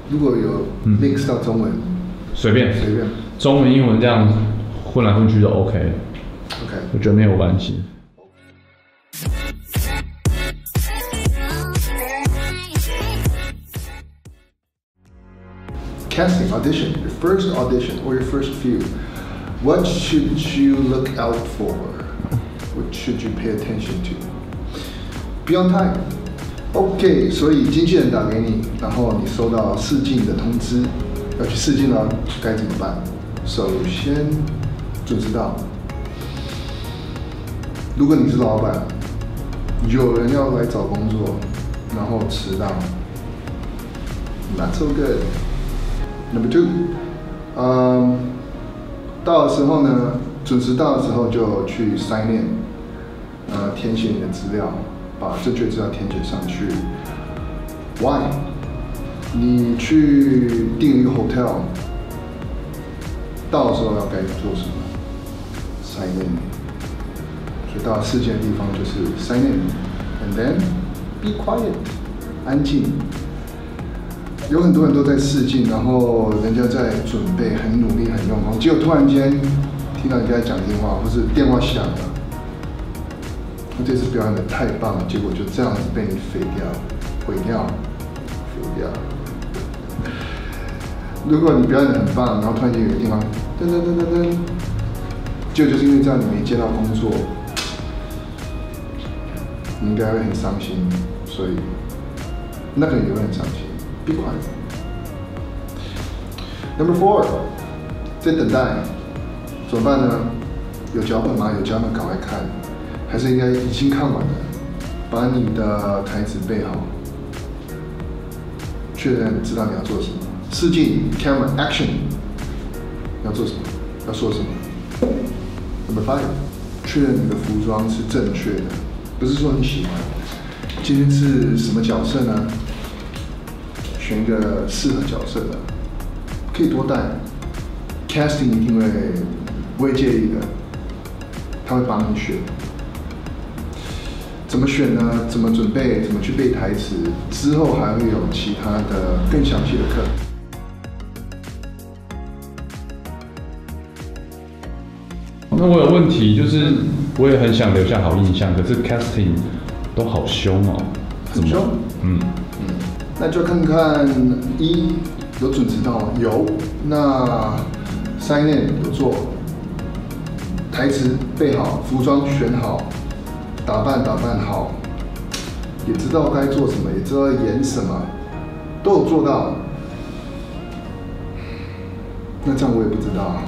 如果有 mix 到中文，随便，中文、英文这样混来混去就 OK 了。OK， 我觉得没有关系。Casting audition, your first audition or your first few. What should you look out for? What should you pay attention to? Be on time. OK， 所以经纪人打给你，然后你收到试镜的通知，要去试镜了，该怎么办？首先准时到。如果你是老板，有人要来找工作，然后迟到 ，not so good。Number 2，到的时候呢，准时到的时候就去 sign in， 填写你的资料，把正确资料填写上去。Why？ 你去订一个 hotel， 到的时候要该做什么 ？sign in。所以到试镜的地方就是 sign in，and then be quiet， 安静。有很多人都在试镜，然后人家在准备，很努力、很用功，结果突然间听到人家在讲电话，或是电话响了，那这次表演的太棒了，结果就这样子被你废掉、毁掉、废掉。如果你表演的很棒，然后突然间有个地方噔噔噔噔噔，结果就是因为这样你没接到工作，你应该会很伤心，所以那个人也会很伤心。Be quiet. Number 4， 在等待，怎么办呢？有脚本吗？有脚本赶快看，还是应该已经看完了？把你的台词背好，确认知道你要做什么。试镜 ，camera action， 要做什么？要说什么 ？Number 5， 确认你的服装是正确的，不是说你喜欢。今天是什么角色呢？选一个适合角色的，可以多带。Casting 一定不会介意的，他会帮你选。怎么选呢？怎么准备？怎么去背台词？之后还会有其他的更详细的课。那我有问题，就是我也很想留下好印象，可是 casting 都好凶哦，很凶。那就看看有准时到吗？有。那 sign in 有做，台词背好，服装选好，打扮好，也知道该做什么，也知道演什么，都有做到。那这样我也不知道，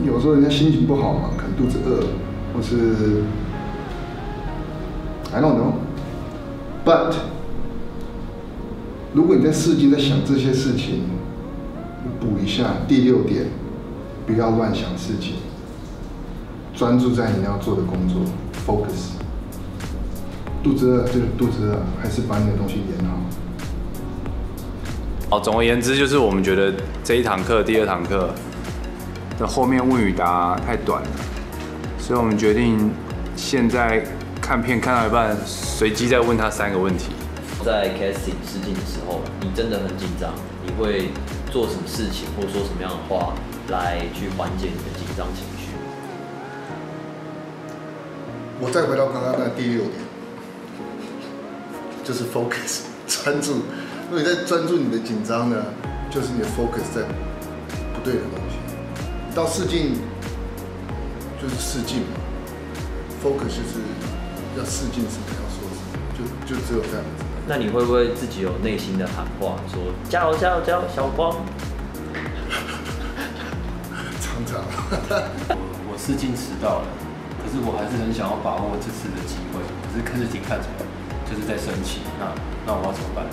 有时候人家心情不好嘛，可能肚子饿，或是 I don't know，but 如果你在试镜在想这些事情，补一下第6点，不要乱想事情，专注在你要做的工作 ，focus。肚子饿就是肚子饿，还是把你的东西演好。好，总而言之，就是我们觉得这一堂课、第2堂课的后面问与答太短了，所以我们决定现在看片看到一半，随机再问他3个问题。在 casting 试镜的时候，你真的很紧张，你会做什么事情或说什么样的话来去缓解你的紧张情绪？我再回到刚刚的第6点，就是 focus 专注。如果你在专注你的紧张呢，就是你的 focus 在不对的东西。到试镜就是试镜嘛 ，focus 就是要试镜什么要说什么，就只有这样子。那你会不会自己有内心的喊话，说加油加油加油，小光？常常。我试镜迟到了，可是我还是很想要把握这次的机会。可是事情看起来就是在生气，那我要怎么办？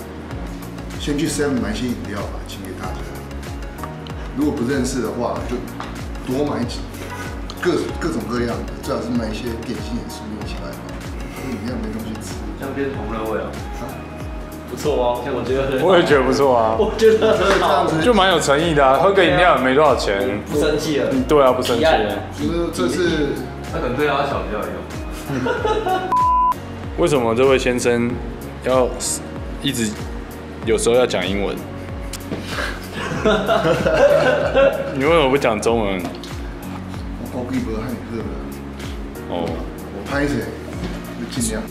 先去 7 买些饮料吧，请给大家。如果不认识的话，就多买各种各样的，最好是买一些点心也顺便一起来嘛。饮料没东西吃，这样变同乐味啊。不错哦，我觉得我也觉得不错啊，我觉得很好，就蛮有诚意的啊。喝个饮料也没多少钱，不生气了。对啊，不生气。这是那可能对他小比较有用。为什么这位先生要一直有时候要讲英文？你为什么不讲中文？我高贵不害喝了。哦，我拍谁就尽量。